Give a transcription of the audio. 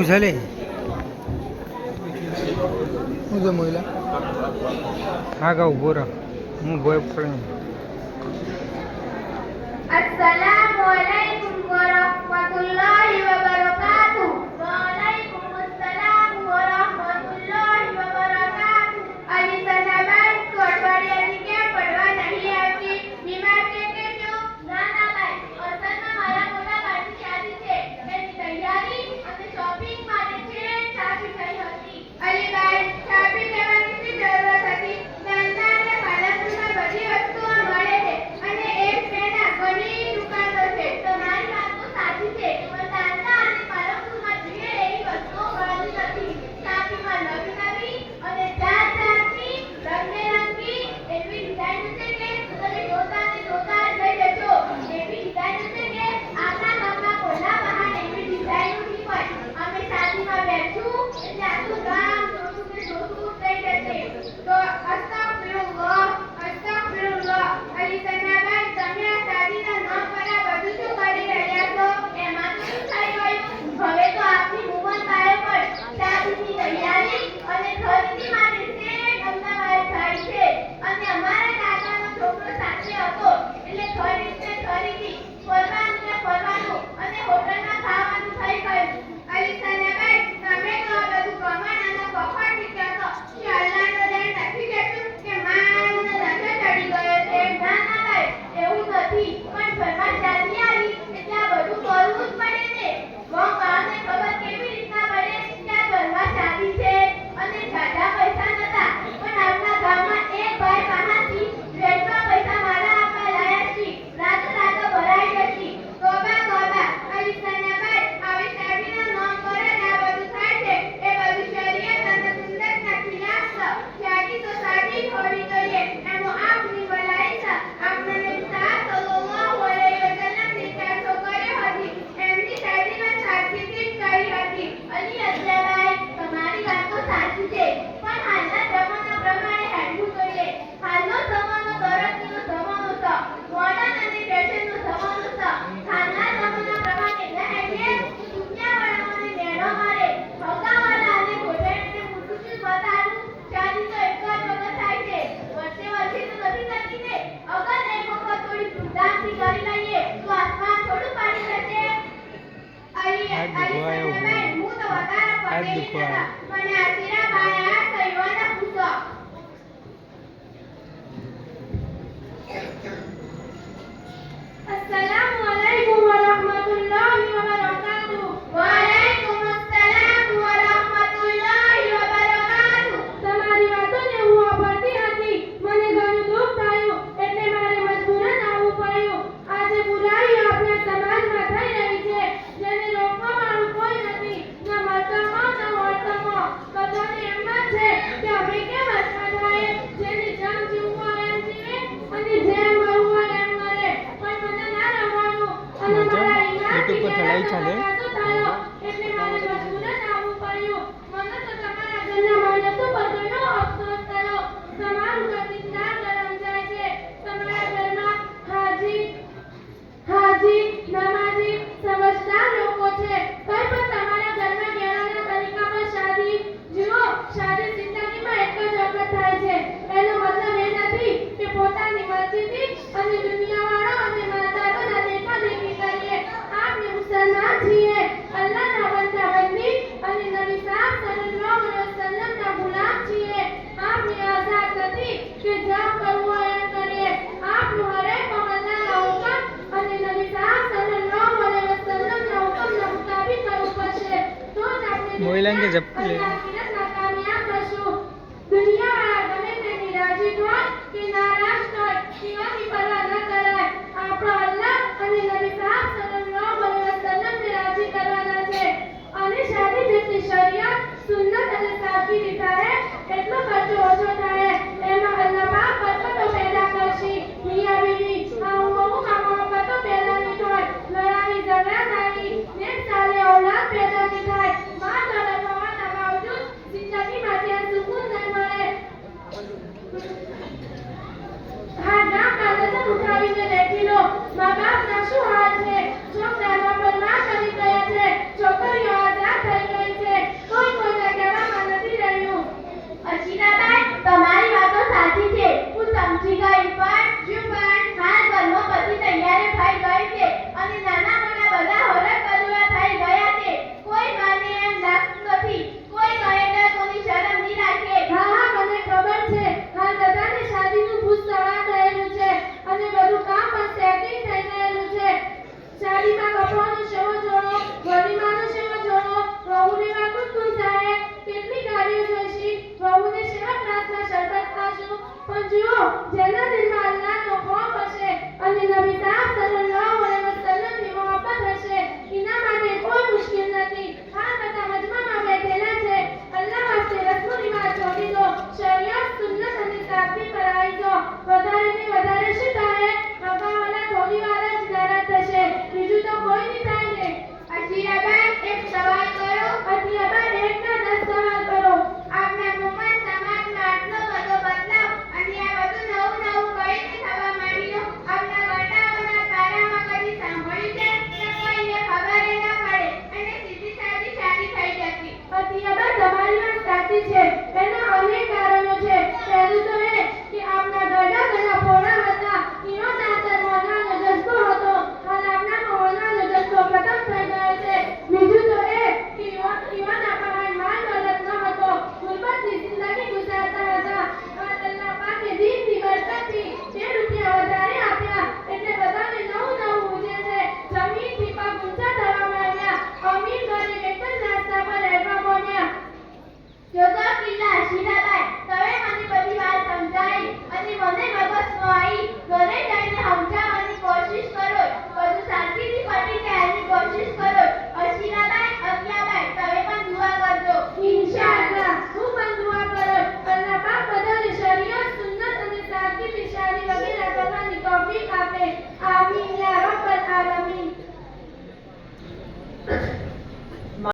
પૂછાલે હું તો મોઈલા હા કા ઉભો રહો હું ભોય પડી अस्सलामु अलैकुम वरहमतुल्लाहि वबरकातुह। वालैकुमुस्सलाम वरहमतुल्लाहि वबरकातुह। अली सनाबाई तो अठवाडियाથી કેમ પડવા નહીં આવતી? બીમાર છે કે શું? ના ના ભાઈ, અસલમાં મારા મોટા ભાઈની શાદી છે, એની તૈયારી અને શોપિંગ માટે છે છાપી થઈ હતી. અલીભાઈ, છાપી લેવાની શી જરૂરત હતી? નાના અને પાલનપુરમાં બધી વસ્તુઓ મળે છે અને એક પેના ઘણી દુકાનો છે. તમારી વાત તો સાચી છે, પણ નાના અને પાલનપુરમાં જોઈએ એવી વસ્તુઓ મળતી નથી. છાપીમાં નવી નવી અને જાત જાતની રંગબેરંગી એવી ડિઝાઇન છે કે તમે જોતા ને જોતા જ રહી જશો. એવી ડિઝાઇન છે કે આપણા ગામમાં કોના બહાર એવી ડિઝાઇન નહીં હોય. અમે શાદીમાં બેઠું એટલે આખું ગામ જોતું ને જોતું થઈ જશે. તો અસ્તગફિરુલ્લાહ, અસ્તગફિરુલ્લાહ. અલી સનાબાઈ, તમે આ શાદીના નામ પર આ બધું શું કરી રહ્યા છો? એમાં તો શું થઈ ગયું? હવે તો આપની મોહનબાઈ પર શાદીની તૈયારી અને ખરીદી માટે શેઠ અમદાવાદ જાય છે અને અમારા કાકાનો છોકરો સાથે હતો એટલે ખરીદ ને ખરીદી, ફરવાનું ને ફરવાનું અને હોટલમાં ખાવાનું થઈ ગયું. અલી સનાબાઈ, તમે તો આ બધું કમાનાનો કપટ કહો કે અલ્લાહનો દેન નથી કહેતું કે માણસને નશો ચડી ગયો છે? ના ના ભાઈ, એવું નથી, પણ ઘરમાં શાદી આવી એટલે આ બધું કરવું જ પડે ને. ગામ બહારને ખબર કેવી રીતના પડે કે આ ઘરમાં શાદી છે? અને જાજા પૈસા નતા, પણ આપણા ગામમાં એક ભાઈ પાસેથી વેચવા પૈસા મારા આપવા લાયા છીએ. રાતો રાતો ભરાઈ જતી. તોબા તોબા. અલી સનાબાઈ, આવી શાદીના નામ પર જ આ બધું થાય છે. એ બધું શરીયત અને સુન્નતના ખિલાફ છે. શાદી તો શાદી જ હોવી જોઈએ, એમાં આપની ભલાઈ છે. આપણે નબી સલ્લલ્લાહુ અલૈહિ વસલ્લમની ચાર છોકરીઓ હતી, એમની શાદીમાં સાદગીથી જ કરી હતી. અલી અસલાબાઈ, તમારી વાત તો સાચી છે, પણ હાલના જમાના પ્રમાણે હેડવું જોઈએ. હાલનો જમાનો તરક્કીનો જમાનો છે, મોડર્ન અને ફેશનનો જમાનો છે. હાલના જમાના પ્રમાણે ન હેડીએ તો દુનિયાવાળાઓને મેળો મારે. ભગાવાળા અને ઘોટાડીને મોટું શું બતાડું? શાદી તો એક જ વખત થાય છે, વર્ષે વર્ષે તો નથી થતી ને. અગર એક વખત થોડી ધૂમધામથી કરી લઈએ તો આસમાન થોડું પાડી જશે. અલી સનાબાઈ, હું તો વધારે પડે નહીં હતા, મને આ સીરાબાઈ આ કહીઓને પૂછો. अस्सलामु अलैकुम वरहमतुल्लाहि वबरकातुह। वालैकुमुस्सलाम वरहमतुल्लाहि वबरकातुह। તમારી વાતોને હું સાંભળતી હતી, મને ઘણું દુઃખ થયું એટલે મારે મજબૂરન આવવું પડ્યું. આજે બુરાઈ આપણા સમાજમાં થઈ રહી છે, જેને રોકવા વાળું કોઈ નથી, ન મળતામાં ન વળતામાં. બધાને એમ જ છે કે અમે કેમ અથડાઈએ? જેને જેમ જીવવું હોય એમ જીવે અને જેમ મરવું હોય એમ મરે, પણ મને ના રહેવાનું. અને મારા ઈમાનથી ગેરહાજર થયો એટલે મારે મજબૂરન આવવું પડ્યું. મને તો તમારા ઘરના માણસો પર ઘણો અફસોસ થયો. તમારું ઘર દિનદાર ગરમ જાય છે. તમારા ઘરમાં હાજી, નમાજી, સમજદાર લોકો છે. કઈ પણ તમારા ઘરમાં ગેરાના તરીકા પર શાદી જુઓ. શાદી જિંદગીમાં એક જ વખત થાય છે. એનો મતલબ એ નથી કે પોતાની મરજીથી અને દુનિયાવાળો અને માતાઓના દેખાદેખી કરીએ. આપણે મુસલમાન છીએ, અલ્લાહના બંદા બંદી અને નબી સાહેબ સલ્લલ્લાહુ અલૈહિ વસલ્લમના ગુલામ છીએ. આપણે આઝાદ નથી કે જેમ કરવું હોય એમ કરીએ. આપણું હરેક કામ અલ્લાહના હુકમ અને નબી સાહેબ સલ્લલ્લાહુ અલૈહિ વસલ્લમના હુકમના મુતાબિક કરવું પડશે. તો જ આપણે આખિરતમાં કામયાબ થશું. દુનિયાવાળા ગમે તેની રાજી હોય કે નારાજ હોય તેવાની પરવા ન કરાય. આપણો અલ્લાહ અને નબી સાહેબ સલ્લલ્લાહુ અલૈહિ વસલ્લમને રાજી કરવાના છે. અને શાદી જેટલી શરીયત, સુન્નત અને સાદગી થાય એટલો ખર્ચો ઓછો થાય. એમાં અલ્લાહ પાક બરકતો પેદા કરશે. મિયા બીવી, આમાં મહોબ્બતો પેદા નહીં થાય, લડાઈ ઝઘડા થાય, નેક સાલે ઔલાદ પેદા નહીં થાય. માં દર્દ હોવાના બાવજૂદ જિંદગીમાં ચેન સુકૂન નહીં મળે. જેના દિલમાં અલ્લાહનો ખોફ હશે અને નબી